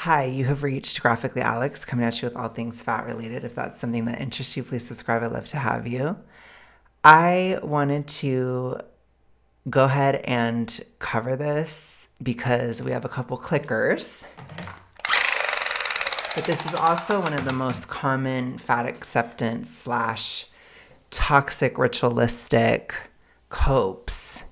Hi, you have reached Graphically Alex, coming at you with all things fat related. If that's something that interests you, please subscribe. I'd love to have you. I wanted to go ahead and cover this because we have a couple clickers. But this is also one of the most common fat acceptance slash toxic ritualistic copes.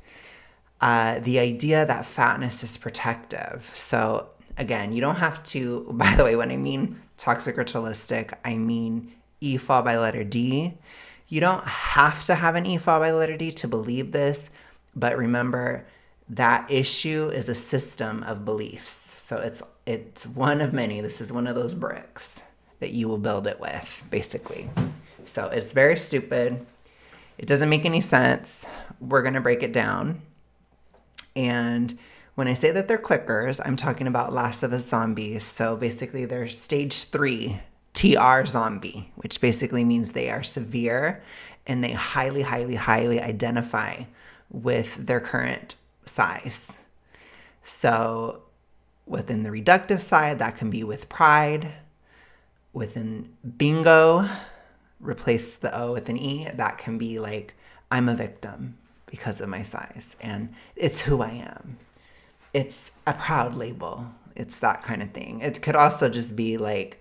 The idea that fatness is protective. So again, you don't have to, by the way, when I mean toxic ritualistic, I mean E fall by letter D. You don't have to have an E fall by letter D to believe this, but remember that issue is a system of beliefs. So it's one of many. This is one of those bricks that you will build it with, basically. So it's very stupid. It doesn't make any sense. We're going to break it down. And when I say that they're clickers, I'm talking about Last of Us zombies. So basically they're stage 3 TR zombie, which basically means they are severe and they highly, highly, highly identify with their current size. So within the reductive side, that can be with pride. Within bingo, replace the O with an E. That can be like, I'm a victim because of my size and it's who I am. It's a proud label. It's that kind of thing. It could also just be like,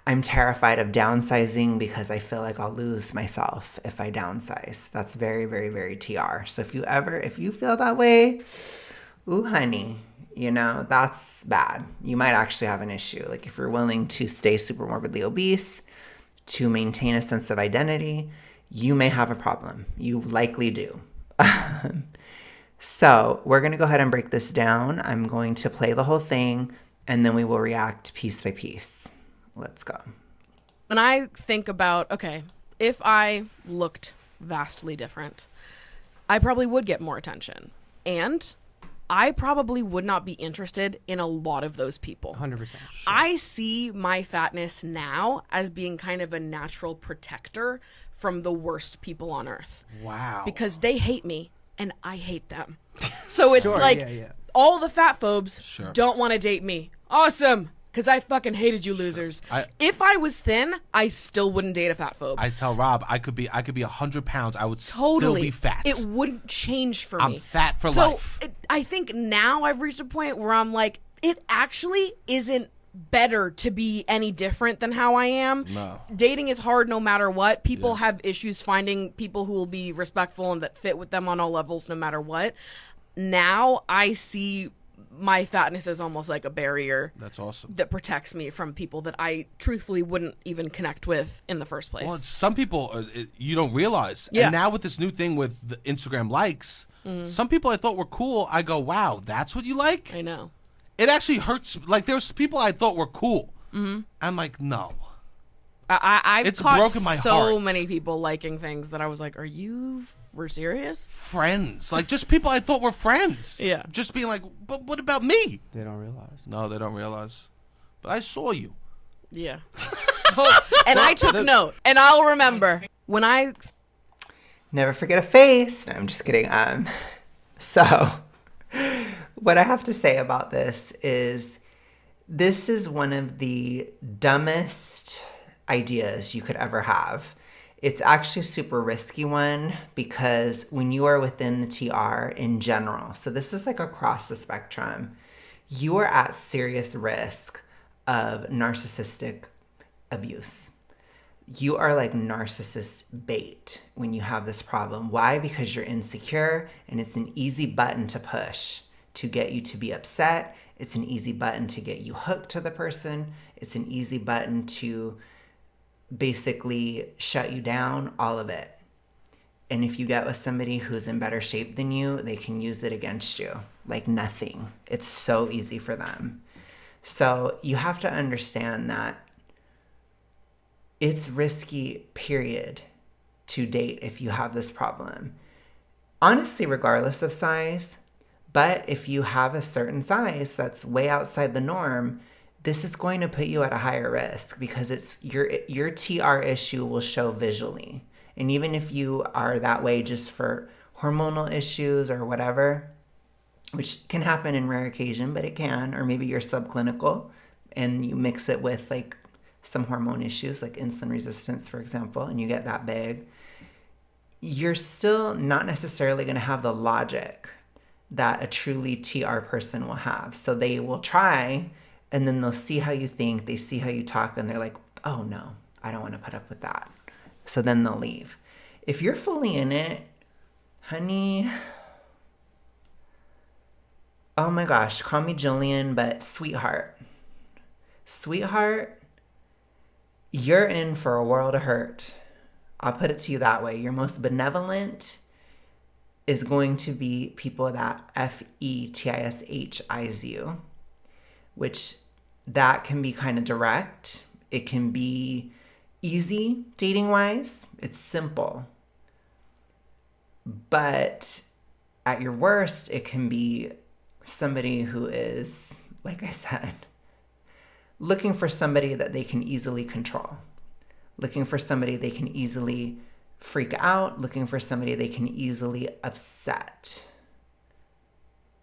I'm terrified of downsizing because I feel like I'll lose myself if I downsize. That's very, very, very TR. So if you feel that way, ooh, honey, that's bad. You might actually have an issue. Like if you're willing to stay super morbidly obese to maintain a sense of identity, you may have a problem. You likely do. So we're going to go ahead and break this down. I'm going to play the whole thing and then we will react piece by piece. Let's go. When I think about, okay, if I looked vastly different, I probably would get more attention. And I probably would not be interested in a lot of those people. 100%. Sure. I see my fatness now as being kind of a natural protector from the worst people on earth. Wow. Because they hate me and I hate them. So it's all the fat phobes don't want to date me. Awesome. Because I fucking hated you losers. If I was thin, I still wouldn't date a fat phobe. I tell Rob I could be 100 pounds. I would still be fat. It wouldn't change for me. I'm fat for life. So I think now I've reached a point where I'm like, it actually isn't better to be any different than how I am. No. Dating is hard no matter what. People have issues finding people who will be respectful and that fit with them on all levels no matter what. Now I see my fatness is almost like a barrier. That's awesome. That protects me from people that I truthfully wouldn't even connect with in the first place. Well, some people you don't realize. Yeah. And now with this new thing with the Instagram likes, some people I thought were cool, I go, wow, that's what you like? I know. It actually hurts. Like, there's people I thought were cool. Mm-hmm. I'm like, no. I've It's caught broken my so heart. many people liking things that I was like, are you for serious? Friends. Like, just people I thought were friends. Yeah. Just being like, but what about me? They don't realize. No, they don't realize. But I saw you. Yeah. And I took note. And I'll remember. When I... Never forget a face. No, I'm just kidding. So what I have to say about this is one of the dumbest ideas you could ever have. It's actually a super risky one because when you are within the TR in general, so this is like across the spectrum, you are at serious risk of narcissistic abuse. You are like narcissist bait when you have this problem. Why? Because you're insecure and it's an easy button to push to get you to be upset. It's an easy button to get you hooked to the person. It's an easy button to basically shut you down, all of it. And if you get with somebody who's in better shape than you, they can use it against you like nothing. It's so easy for them. So you have to understand that it's risky, period, to date if you have this problem. Honestly, regardless of size, but if you have a certain size that's way outside the norm, this is going to put you at a higher risk because it's your TR issue will show visually. And even if you are that way just for hormonal issues or whatever, which can happen in rare occasion, but it can, or maybe you're subclinical, and you mix it with like some hormone issues like insulin resistance, for example, and you get that big, you're still not necessarily going to have the logic that a truly TR person will have. So they will try, and then they'll see how you think, they see how you talk, and they're like, oh no, I don't want to put up with that. So then they'll leave. If you're fully in it, honey, oh my gosh, call me Jillian, but sweetheart, you're in for a world of hurt. I'll put it to you that way. Your most benevolent is going to be people that fetishs you, which that can be kind of direct. It can be easy dating wise. It's simple. But at your worst, it can be somebody who is, like I said, looking for somebody that they can easily control, looking for somebody they can easily freak out, looking for somebody they can easily upset,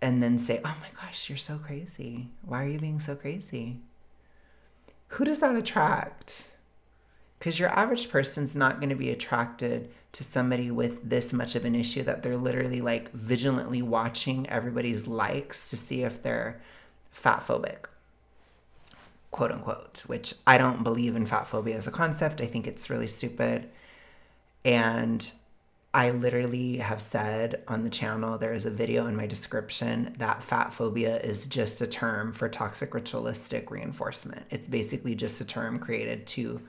and then say, oh my gosh, you're so crazy. Why are you being so crazy? Who does that attract? Because your average person's not going to be attracted to somebody with this much of an issue that they're literally like vigilantly watching everybody's likes to see if they're fat phobic, quote unquote, which I don't believe in fat phobia as a concept. I think it's really stupid. And I literally have said on the channel, there is a video in my description that fat phobia is just a term for toxic ritualistic reinforcement. It's basically just a term created to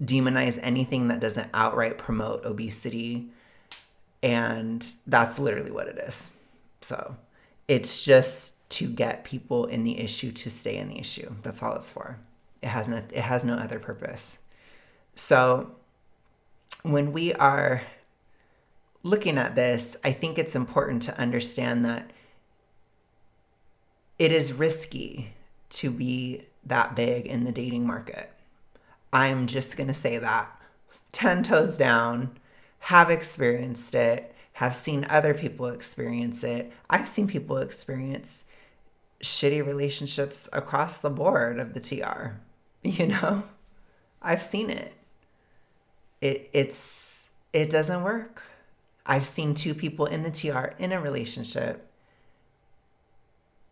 demonize anything that doesn't outright promote obesity. And that's literally what it is. So it's just to get people in the issue to stay in the issue. That's all it's for. It has no other purpose. So when we are looking at this, I think it's important to understand that it is risky to be that big in the dating market. I'm just going to say that 10 toes down, have experienced it, have seen other people experience it. I've seen people experience shitty relationships across the board of the TR. You know, I've seen it. It doesn't work. I've seen two people in the TR in a relationship.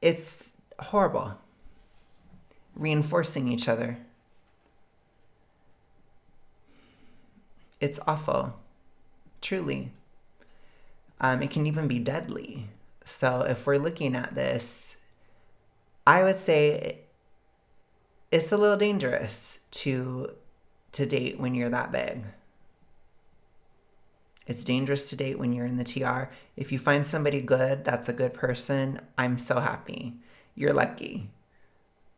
It's horrible. Reinforcing each other. It's awful. Truly. It can even be deadly. So if we're looking at this, I would say it's a little dangerous to date when you're that big. It's dangerous to date when you're in the TR. If you find somebody good, that's a good person, I'm so happy. You're lucky.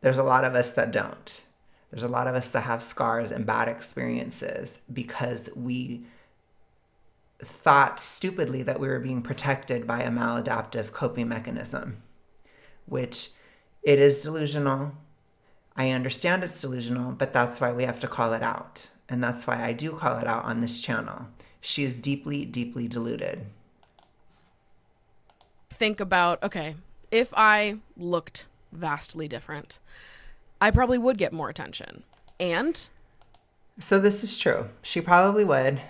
There's a lot of us that don't. There's a lot of us that have scars and bad experiences because we thought stupidly that we were being protected by a maladaptive coping mechanism, which it is delusional. I understand it's delusional, but that's why we have to call it out. And that's why I do call it out on this channel. She is deeply, deeply deluded. Think about, okay, if I looked vastly different, I probably would get more attention. And so this is true. She probably would,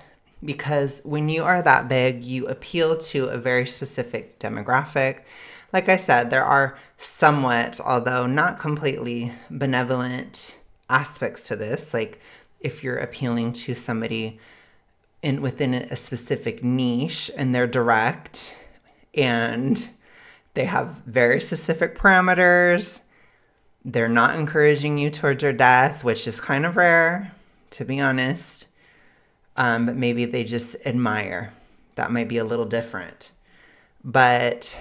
because when you are that big, you appeal to a very specific demographic. Like I said, there are somewhat, although not completely, benevolent aspects to this. Like if you're appealing to somebody within a specific niche and they're direct and they have very specific parameters, they're not encouraging you towards your death, which is kind of rare, to be honest. But maybe they just admire. That might be a little different. But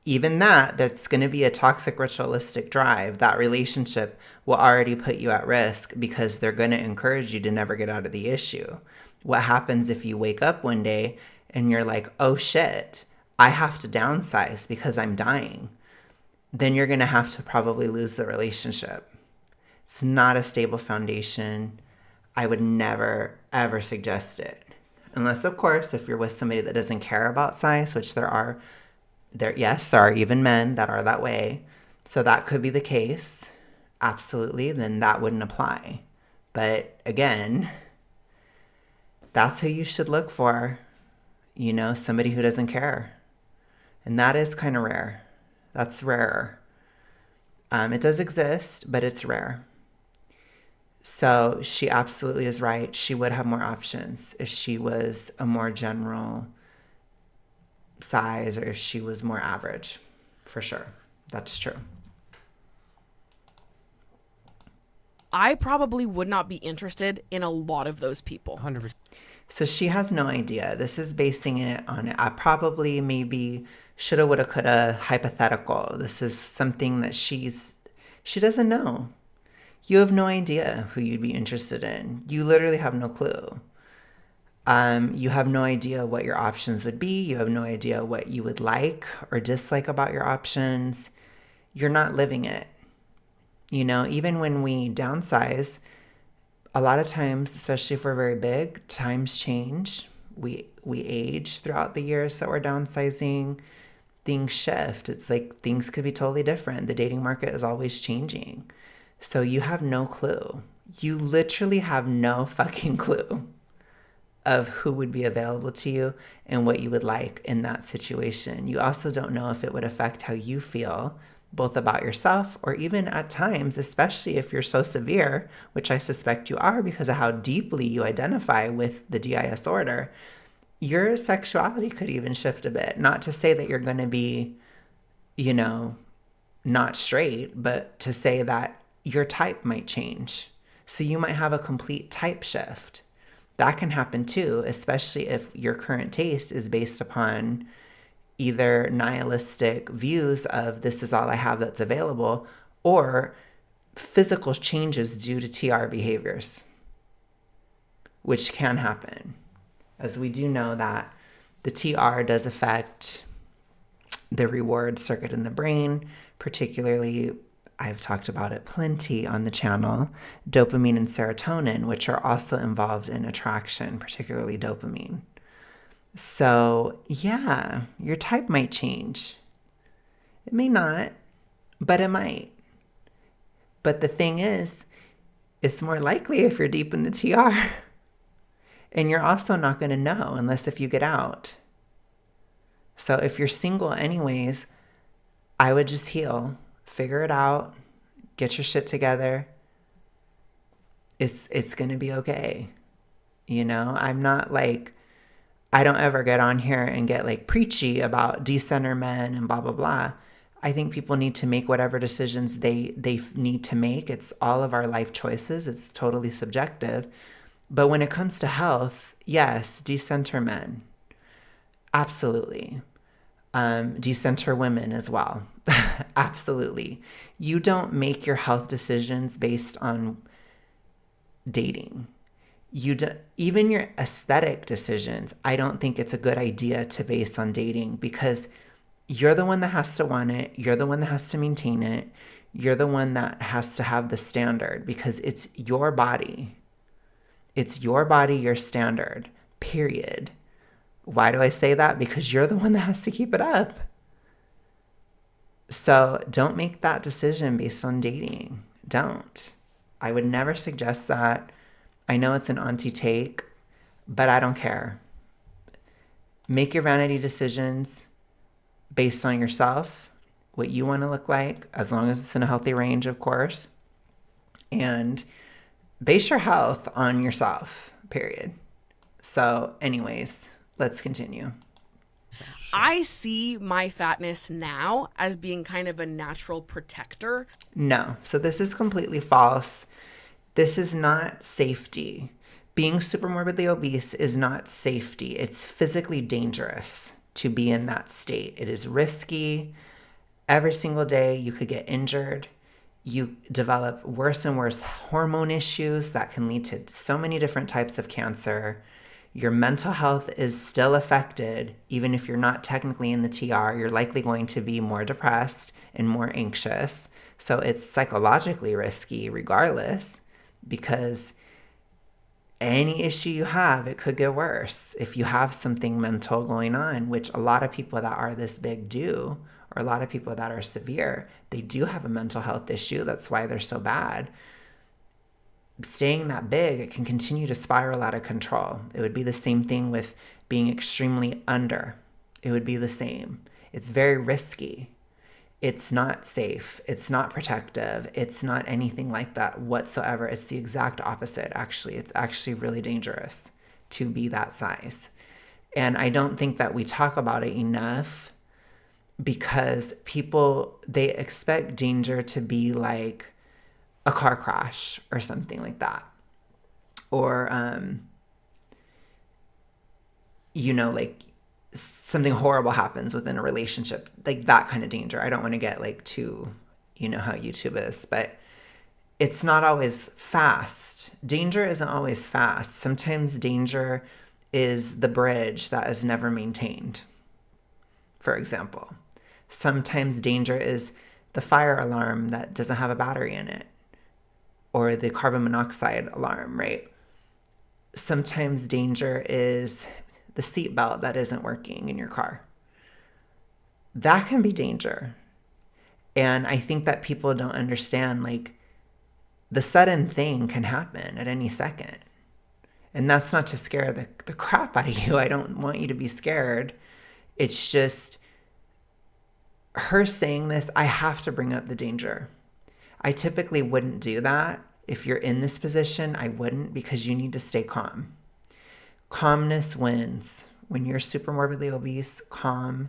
even that's going to be a toxic ritualistic drive. That relationship will already put you at risk because they're going to encourage you to never get out of the issue. What happens if you wake up one day and you're like, oh shit, I have to downsize because I'm dying? Then you're going to have to probably lose the relationship. It's not a stable foundation. I would never, ever suggest it. Unless, of course, if you're with somebody that doesn't care about size, which there are even men that are that way. So that could be the case. absolutely, then that wouldn't apply. But again, that's who you should look for, somebody who doesn't care. And that is kind of rare. That's rarer. It does exist, but it's rare. So she absolutely is right. She would have more options if she was a more general size or if she was more average, for sure. That's true. I probably would not be interested in a lot of those people. 100%. So she has no idea. This is basing it on I probably maybe shoulda, woulda, coulda hypothetical. This is something that she doesn't know. You have no idea who you'd be interested in. You literally have no clue. You have no idea what your options would be. You have no idea what you would like or dislike about your options. You're not living it. Even when we downsize, a lot of times, especially if we're very big, times change. We age throughout the years that we're downsizing. Things shift. It's like things could be totally different. The dating market is always changing. So you have no clue. You literally have no fucking clue of who would be available to you and what you would like in that situation. You also don't know if it would affect how you feel, both about yourself or even at times, especially if you're so severe, which I suspect you are because of how deeply you identify with the DIS order, your sexuality could even shift a bit. Not to say that you're going to be, not straight, but to say that your type might change. So you might have a complete type shift. That can happen too, especially if your current taste is based upon either nihilistic views of this is all I have that's available or physical changes due to TR behaviors, which can happen. As we do know that the TR does affect the reward circuit in the brain, particularly I've talked about it plenty on the channel, dopamine and serotonin, which are also involved in attraction, particularly dopamine. So yeah, your type might change. It may not, but it might. But the thing is, it's more likely if you're deep in the TR. And you're also not going to know unless if you get out. So if you're single anyways, I would just heal. Figure it out. Get your shit together. It's going to be okay. I'm not like, I don't ever get on here and get like preachy about decenter men and blah, blah, blah. I think people need to make whatever decisions they need to make. It's all of our life choices. It's totally subjective. But when it comes to health, yes, decenter men. Absolutely. Decenter women as well. Absolutely. You don't make your health decisions based on dating. Even your aesthetic decisions, I don't think it's a good idea to base on dating because you're the one that has to want it. You're the one that has to maintain it. You're the one that has to have the standard because it's your body. It's your body, your standard, period. Why do I say that? Because you're the one that has to keep it up. So don't make that decision based on dating. Don't. I would never suggest that. I know it's an auntie take, but I don't care. Make your vanity decisions based on yourself, what you want to look like, as long as it's in a healthy range, of course. And base your health on yourself, period. So anyways, let's continue. I see my fatness now as being kind of a natural protector. No. So this is completely false. This is not safety. Being super morbidly obese is not safety. It's physically dangerous to be in that state. It is risky. Every single day you could get injured. You develop worse and worse hormone issues that can lead to so many different types of cancer. Your mental health is still affected. Even if you're not technically in the TR, you're likely going to be more depressed and more anxious. So it's psychologically risky regardless, because any issue you have, it could get worse if you have something mental going on, which a lot of people that are this big do, or a lot of people that are severe, they do have a mental health issue. That's why they're so bad. Staying that big, it can continue to spiral out of control. It would be the same thing with being extremely under. It would be the same. It's very risky. It's not safe. It's not protective. It's not anything like that whatsoever. It's the exact opposite, actually. It's actually really dangerous to be that size. And I don't think that we talk about it enough, because people, they expect danger to be like a car crash or something like that. Or, like something horrible happens within a relationship, like that kind of danger. I don't want to get like too, how YouTube is, but it's not always fast. Danger isn't always fast. Sometimes danger is the bridge that is never maintained, for example. Sometimes danger is the fire alarm that doesn't have a battery in it, or the carbon monoxide alarm, right? Sometimes danger is the seatbelt that isn't working in your car. That can be danger. And I think that people don't understand, like, the sudden thing can happen at any second. And that's not to scare the crap out of you. I don't want you to be scared. It's just her saying this, I have to bring up the danger. I typically wouldn't do that. If you're in this position, I wouldn't, because you need to stay calm. Calmness wins. When you're super morbidly obese, calm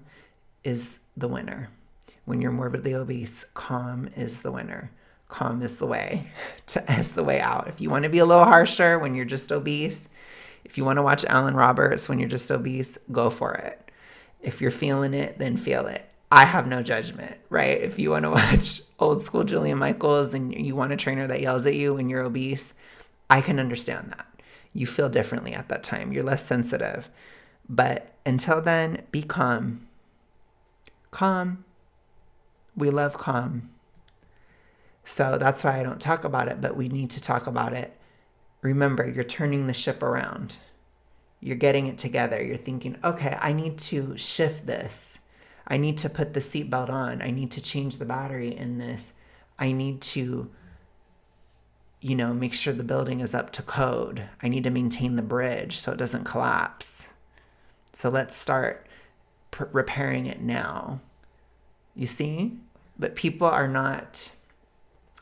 is the winner. When you're morbidly obese, calm is the winner. Calm is the way is the way out. If you want to be a little harsher when you're just obese, if you want to watch Alan Roberts when you're just obese, go for it. If you're feeling it, then feel it. I have no judgment, right? If you want to watch old school Jillian Michaels and you want a trainer that yells at you when you're obese, I can understand that. You feel differently at that time. You're less sensitive. But until then, be calm. Calm. We love calm. So that's why I don't talk about it, but we need to talk about it. Remember, you're turning the ship around. You're getting it together. You're thinking, okay, I need to shift this. I need to put the seatbelt on. I need to change the battery in this. I need to, make sure the building is up to code. I need to maintain the bridge so it doesn't collapse. So let's start repairing it now. You see? But people are not,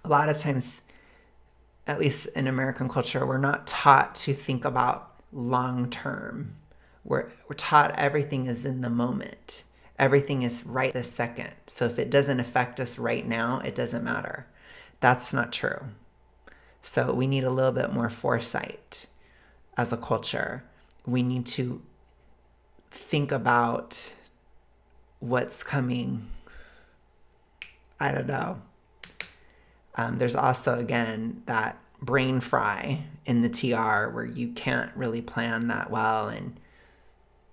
a lot of times, at least in American culture, we're not taught to think about long term. We're taught everything is in the moment. Everything is right this second. So if it doesn't affect us right now, it doesn't matter. That's not true. So we need a little bit more foresight as a culture. We need to think about what's coming. I don't know. There's also, again, that brain fry in the TR where you can't really plan that well, and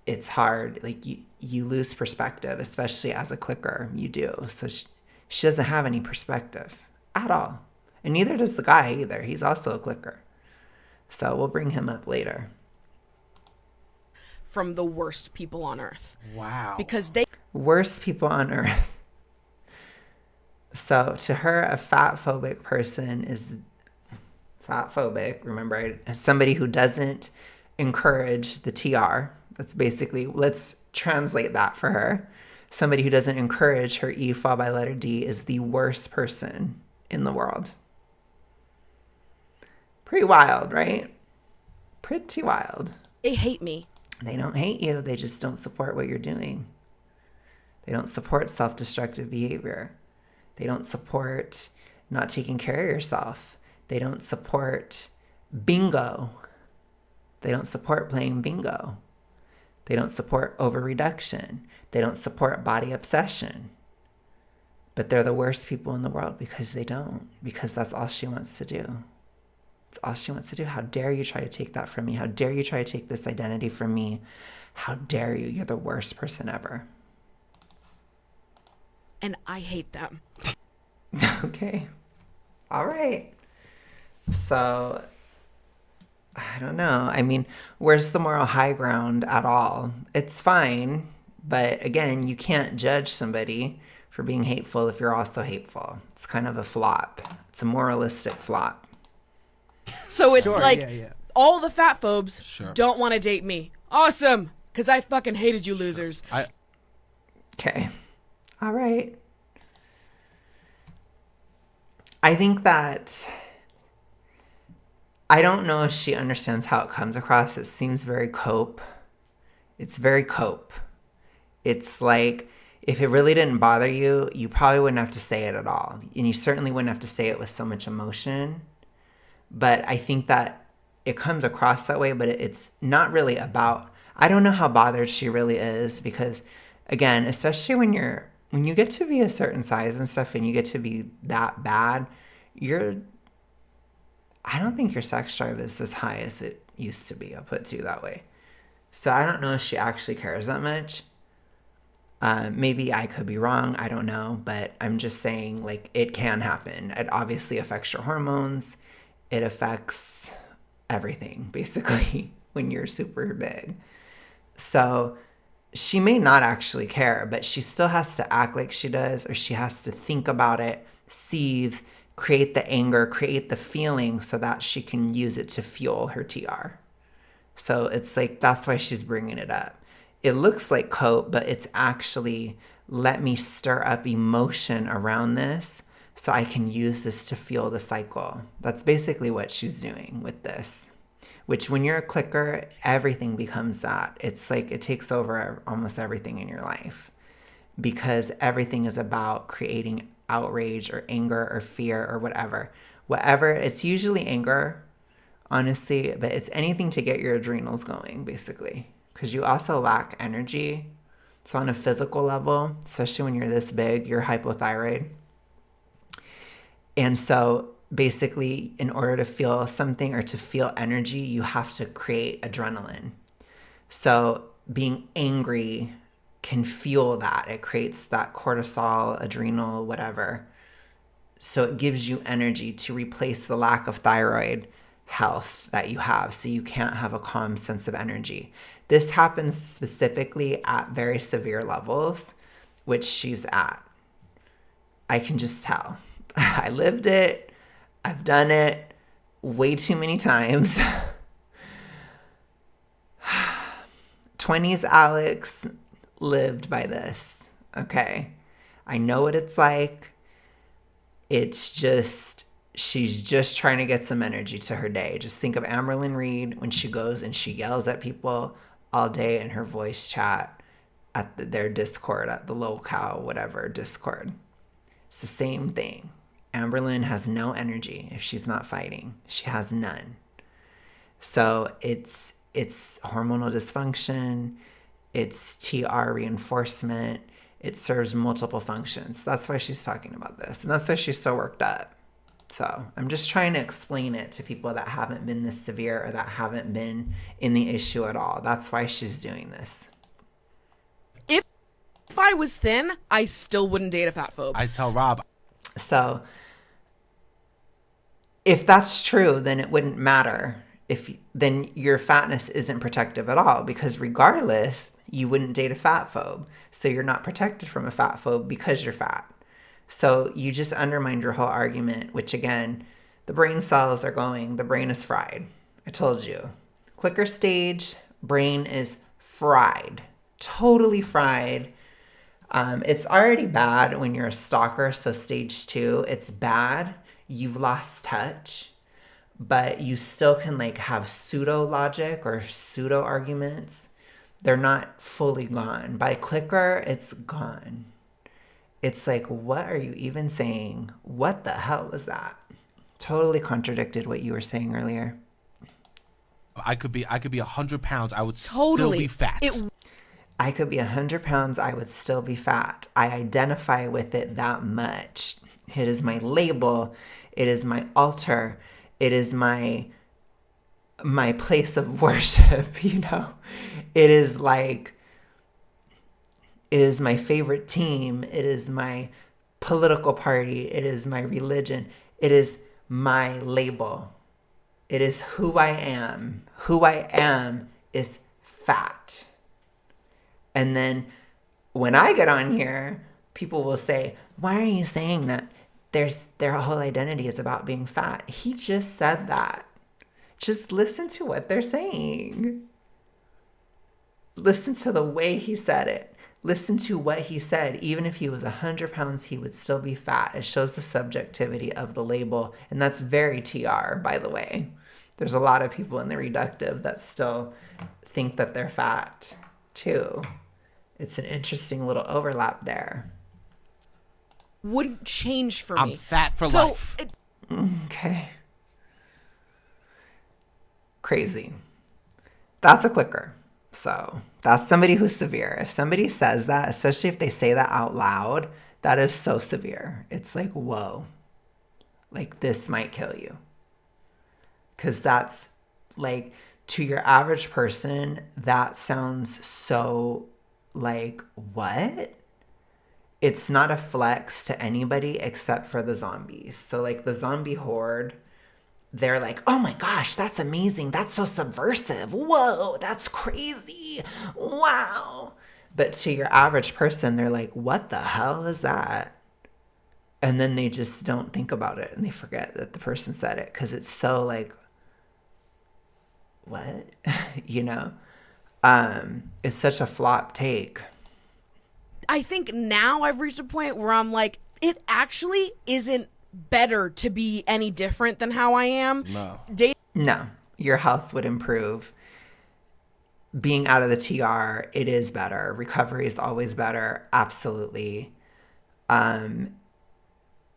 it's hard. Like you lose perspective, especially as a clicker. You do. So she doesn't have any perspective at all. And neither does the guy either. He's also a clicker. So we'll bring him up later. From the worst people on earth. Wow. Because they... Worst people on earth. So to her, a fat phobic person is fat phobic. Remember, somebody who doesn't encourage the TR. That's basically, let's translate that for her. Somebody who doesn't encourage her E followed by letter D is the worst person in the world. Pretty wild, right? Pretty wild. They hate me. They don't hate you. They just don't support what you're doing. They don't support self-destructive behavior. They don't support not taking care of yourself. They don't support bingo. They don't support playing bingo. They don't support over-reduction. They don't support body obsession. But they're the worst people in the world because they don't. Because that's all she wants to do. It's all she wants to do. How dare you try to take that from me? How dare you try to take this identity from me? How dare you? You're the worst person ever. And I hate them. Okay. All right. So, I don't know. I mean, where's the moral high ground at all? It's fine. But again, you can't judge somebody for being hateful if you're also hateful. It's kind of a flop. It's a moralistic flop. So it's Sure, like yeah. all the fat phobes Sure. don't want to date me. Awesome, because I fucking hated you losers. Okay. All right. I think that I don't know if she understands how it comes across. It seems very cope. It's very cope. It's like if it really didn't bother you, you probably wouldn't have to say it at all. And you certainly wouldn't have to say it with so much emotion. But I think that it comes across that way, but it's not really about, I don't know how bothered she really is because, again, especially when you get to be a certain size and stuff and you get to be that bad, I don't think your sex drive is as high as it used to be. I'll put it to you that way. So I don't know if she actually cares that much. Maybe I could be wrong. I don't know. But I'm just saying, like, it can happen. It obviously affects your hormones. It affects everything, basically, when you're super big. So she may not actually care, but she still has to act like she does, or she has to think about it, seethe, create the anger, create the feeling so that she can use it to fuel her TR. So it's like, that's why she's bringing it up. It looks like cope, but it's actually, let me stir up emotion around this so I can use this to fuel the cycle. That's basically what she's doing with this. Which when you're a clicker, everything becomes that. It's like it takes over almost everything in your life. Because everything is about creating outrage or anger or fear or whatever. Whatever, it's usually anger, honestly, but it's anything to get your adrenals going, basically. Because you also lack energy. So on a physical level, especially when you're this big, you're hypothyroid. And so basically, in order to feel something or to feel energy, you have to create adrenaline. So being angry can fuel that. It creates that cortisol, adrenal, whatever. So it gives you energy to replace the lack of thyroid health that you have. So you can't have a calm sense of energy. This happens specifically at very severe levels, which she's at. I can just tell. I lived it. I've done it way too many times. 20s Alex lived by this, okay? I know what it's like. It's just, she's just trying to get some energy to her day. Just think of Amberlynn Reed when she goes and she yells at people all day in her voice chat at their Discord, at the locale, whatever, Discord. It's the same thing. Amberlynn has no energy if she's not fighting. She has none. So it's hormonal dysfunction. It's TR reinforcement. It serves multiple functions. That's why she's talking about this. And that's why she's so worked up. So I'm just trying to explain it to people that haven't been this severe or that haven't been in the issue at all. That's why she's doing this. If I was thin, I still wouldn't date a fat phobe. I tell Rob. So if that's true, then it wouldn't matter. Then your fatness isn't protective at all, because regardless, you wouldn't date a fat phobe. So you're not protected from a fat phobe because you're fat. So you just undermined your whole argument, which again, the brain cells are going, the brain is fried. I told you. Clicker stage, brain is fried. Totally fried. It's already bad when you're a stalker, so stage 2, it's bad. You've lost touch. But you still can like have pseudo logic or pseudo arguments. They're not fully gone. By clicker, it's gone. It's like, what are you even saying? What the hell was that? Totally contradicted what you were saying earlier. I could be 100 pounds. I would Totally. still be fat. I could be 100 pounds. I would still be fat. I identify with it that much. It is my label. It is my altar. It is my place of worship, you know. It is like, it is my favorite team. It is my political party. It is my religion. It is my label. It is who I am. Who I am is fat. And then when I get on here, people will say, why are you saying that their whole identity is about being fat? He just said that. Just listen to what they're saying. Listen to the way he said it. Listen to what he said. Even if he was 100 pounds, he would still be fat. It shows the subjectivity of the label. And that's very TR, by the way. There's a lot of people in the reductive that still think that they're fat, too. It's an interesting little overlap there. Wouldn't change for me. I'm fat for life. Okay. Crazy. That's a clicker. So that's somebody who's severe. If somebody says that, especially if they say that out loud, that is so severe. It's like, whoa, like this might kill you. Because that's like, to your average person, that sounds so like, what? It's not a flex to anybody except for the zombies. So like the zombie horde, they're like, oh my gosh, that's amazing. That's so subversive. Whoa, that's crazy. Wow. But to your average person, they're like, what the hell is that? And then they just don't think about it and they forget that the person said it because it's so like, what? You know? It's such a flop take. I think now I've reached a point where I'm like, it actually isn't better to be any different than how I am. No, your health would improve. Being out of the TR, it is better. Recovery is always better. Absolutely. I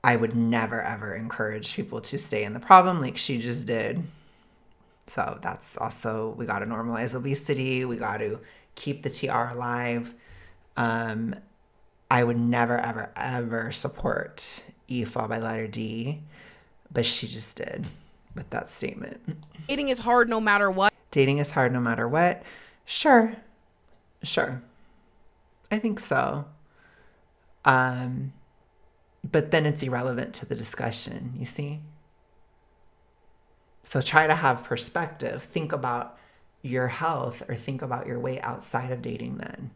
would never, ever encourage people to stay in the problem like she just did. So that's also, we got to normalize obesity. We got to keep the TR alive. I would never, ever, ever support E fall by letter D, but she just did with that statement. Dating is hard no matter what. Dating is hard no matter what. Sure. I think so. But then it's irrelevant to the discussion, you see? So try to have perspective. Think about your health or think about your weight outside of dating then.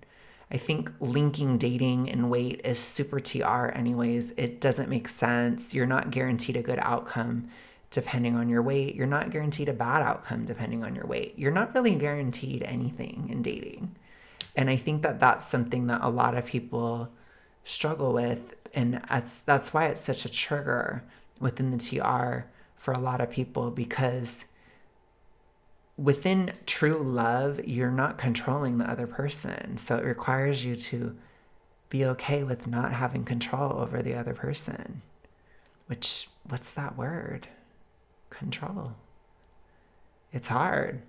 I think linking dating and weight is super TR anyways. It doesn't make sense. You're not guaranteed a good outcome depending on your weight. You're not guaranteed a bad outcome depending on your weight. You're not really guaranteed anything in dating. And I think that that's something that a lot of people struggle with. And that's why it's such a trigger within the TR for a lot of people, because within true love, you're not controlling the other person. So it requires you to be okay with not having control over the other person. Which, what's that word? Control. It's hard.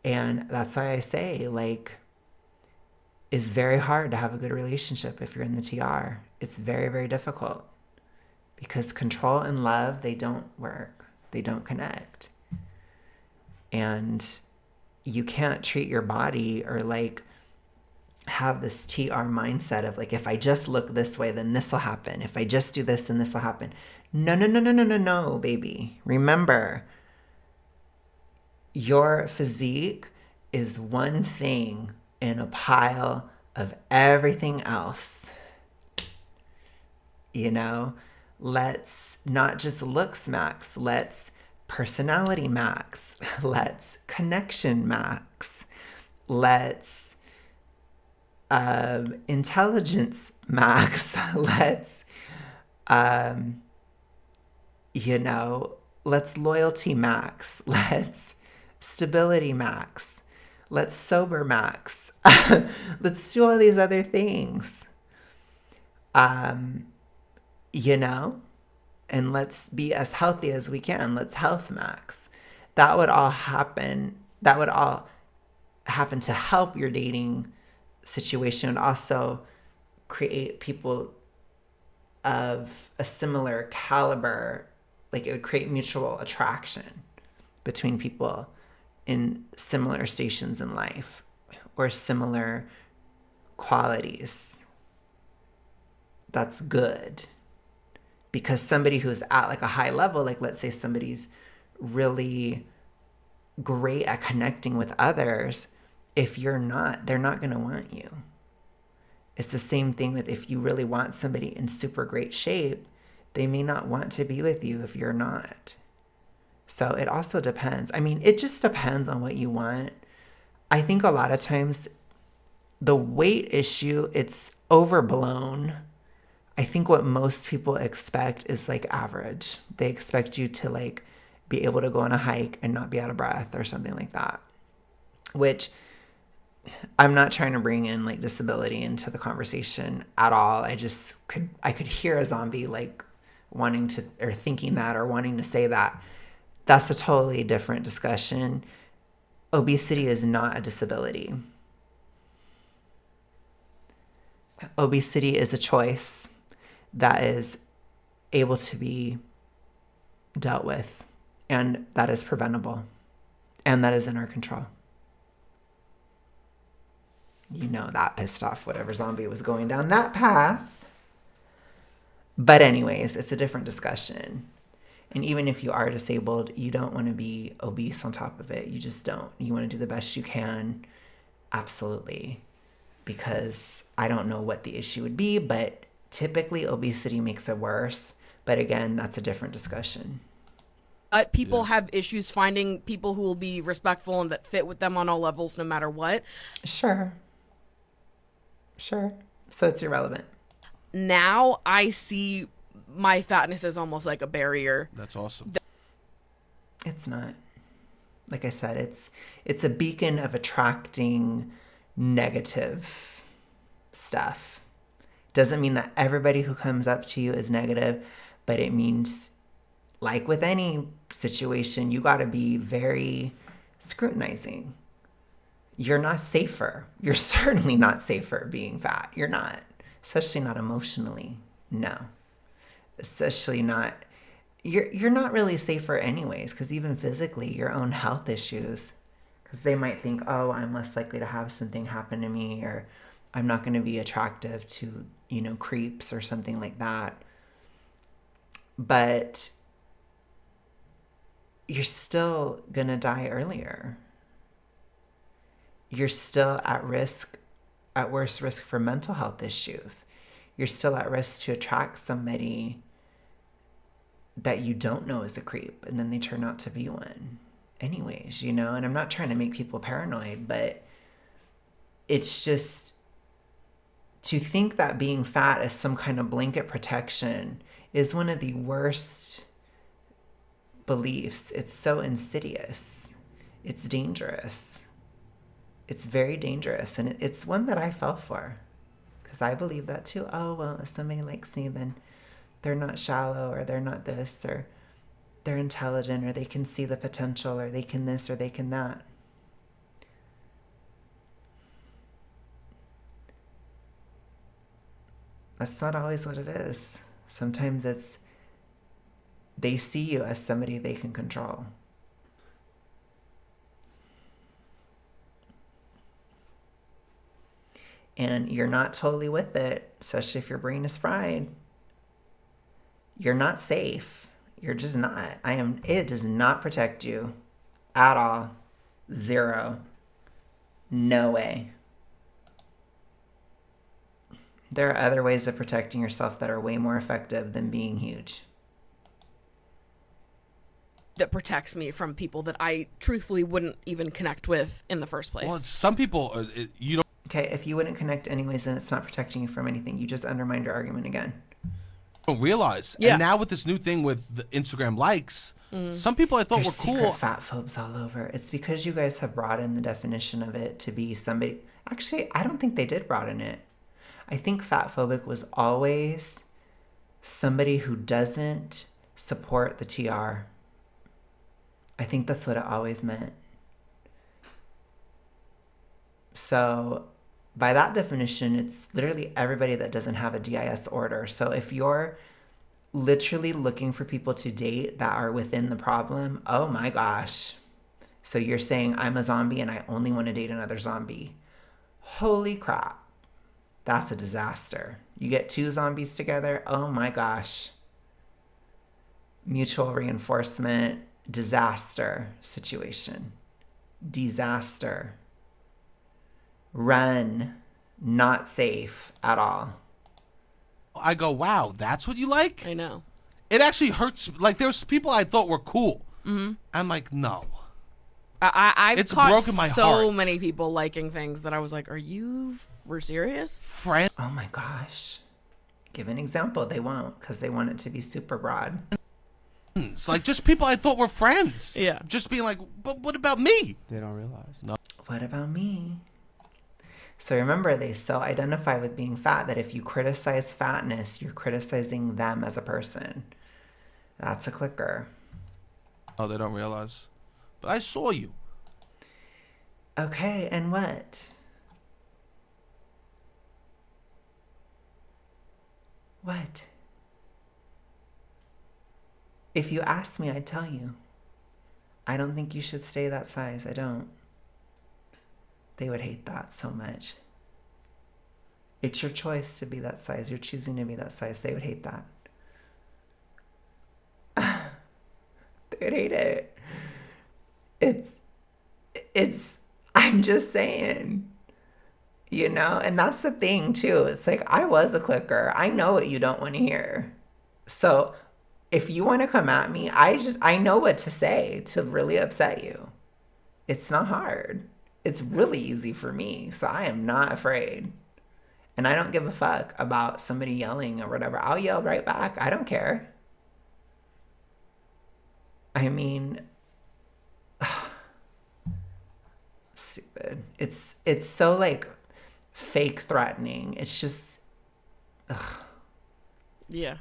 And that's why I say, like, it's very hard to have a good relationship if you're in the TR. It's very, very difficult. Because control and love, they don't work. They don't connect. And you can't treat your body or like have this TR mindset of like, if I just look this way, then this will happen. If I just do this, then this will happen. No, baby. Remember, your physique is one thing in a pile of everything else. You know, let's not just looks max, let's personality max, let's connection max, let's intelligence max, let's let's loyalty max, let's stability max, let's sober max, let's do all these other things, and let's be as healthy as we can. Let's health max. That would all happen to help your dating situation and also create people of a similar caliber. Like, it would create mutual attraction between people in similar stations in life or similar qualities. That's good. Because somebody who's at like a high level, like let's say somebody's really great at connecting with others, if you're not, they're not going to want you. It's the same thing with if you really want somebody in super great shape, they may not want to be with you if you're not. So it also depends. I mean, it just depends on what you want. I think a lot of times the weight issue, it's overblown. I think what most people expect is like average. They expect you to like be able to go on a hike and not be out of breath or something like that, which I'm not trying to bring in like disability into the conversation at all. I could hear a zombie like wanting to or thinking that or wanting to say that. That's a totally different discussion. Obesity is not a disability. Obesity is a choice that is able to be dealt with, and that is preventable, and that is in our control. You know, that pissed off whatever zombie was going down that path. But anyways, it's a different discussion. And even if you are disabled, you don't want to be obese on top of it. You just don't. You want to do the best you can. Absolutely. Because I don't know what the issue would be, but typically obesity makes it worse. But again, that's a different discussion. But people have issues finding people who will be respectful and that fit with them on all levels, no matter what. Sure. So it's irrelevant. Now I see my fatness as almost like a barrier. That's awesome. It's not. Like I said, it's a beacon of attracting negative stuff. Doesn't mean that everybody who comes up to you is negative, but it means, like with any situation, you got to be very scrutinizing. You're not safer. You're certainly not safer being fat. You're not. Especially not emotionally. No. Especially not. You're not really safer anyways, because even physically, your own health issues, because they might think, oh, I'm less likely to have something happen to me, or I'm not going to be attractive to, creeps or something like that. But you're still going to die earlier. You're still at worse risk for mental health issues. You're still at risk to attract somebody that you don't know is a creep, and then they turn out to be one anyways, and I'm not trying to make people paranoid, but it's just to think that being fat is some kind of blanket protection is one of the worst beliefs. It's so insidious. It's dangerous. It's very dangerous, and it's one that I fell for, because I believe that too. Oh, well, if somebody likes me, then they're not shallow, or they're not this, or they're intelligent, or they can see the potential, or they can this, or they can that. That's not always what it is. Sometimes it's they see you as somebody they can control. And you're not totally with it, especially if your brain is fried. You're not safe. You're just not. It does not protect you at all. Zero. No way. There are other ways of protecting yourself that are way more effective than being huge. That protects me from people that I truthfully wouldn't even connect with in the first place. Well, some people, you don't. Okay, if you wouldn't connect anyways, then it's not protecting you from anything. You just undermined your argument again. Don't realize. Yeah. And now with this new thing with the Instagram likes, some people I thought There's were secret cool. fat phobes all over. It's because you guys have broadened the definition of it to be somebody. Actually, I don't think they did broaden it. I think fat phobic was always somebody who doesn't support the TR. I think that's what it always meant. So by that definition, it's literally everybody that doesn't have a DIS order. So if you're literally looking for people to date that are within the problem, oh my gosh. So you're saying I'm a zombie and I only want to date another zombie. Holy crap. That's a disaster. You get two zombies together, oh my gosh. Mutual reinforcement, disaster situation. Disaster. Run. Not safe at all. I go, wow, that's what you like? I know. It actually hurts. Like, there's people I thought were cool. Mm-hmm. I'm like, no. I've It's caught broken my so heart. many people liking things that I was like, are you for serious? Friends. Oh my gosh. Give an example. They won't, because they want it to be super broad. Like, just people I thought were friends. Yeah. Just being like, but what about me? They don't realize. No. What about me? So remember, they so identify with being fat that if you criticize fatness, you're criticizing them as a person. That's a clicker. Oh, they don't realize. But I saw you. Okay, and what? What? If you asked me, I'd tell you. I don't think you should stay that size. I don't. They would hate that so much. It's your choice to be that size. You're choosing to be that size. They would hate that. They would hate it. I'm just saying, you know, and that's the thing too. It's like, I was a clicker. I know what you don't want to hear. So if you want to come at me, I know what to say to really upset you. It's not hard. It's really easy for me. So I am not afraid. And I don't give a fuck about somebody yelling or whatever. I'll yell right back. I don't care. I mean, stupid. It's so like fake threatening. It's just, Yeah.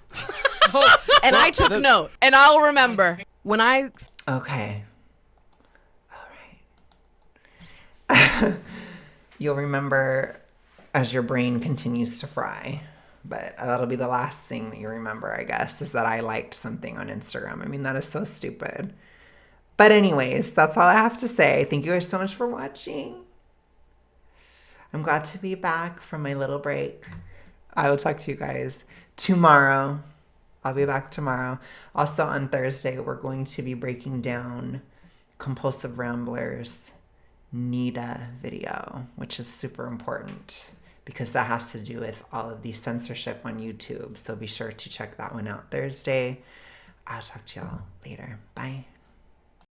Oh, and I took note, and I'll remember when I. okay. All right. You'll remember as your brain continues to fry. But that'll be the last thing that you remember, I guess, is that I liked something on Instagram. I mean, that is so stupid. But anyways, that's all I have to say. Thank you guys so much for watching. I'm glad to be back from my little break. I will talk to you guys tomorrow. I'll be back tomorrow. Also on Thursday, we're going to be breaking down Compulsive Ramblers' Nita video, which is super important because that has to do with all of the censorship on YouTube. So be sure to check that one out Thursday. I'll talk to y'all later. Bye.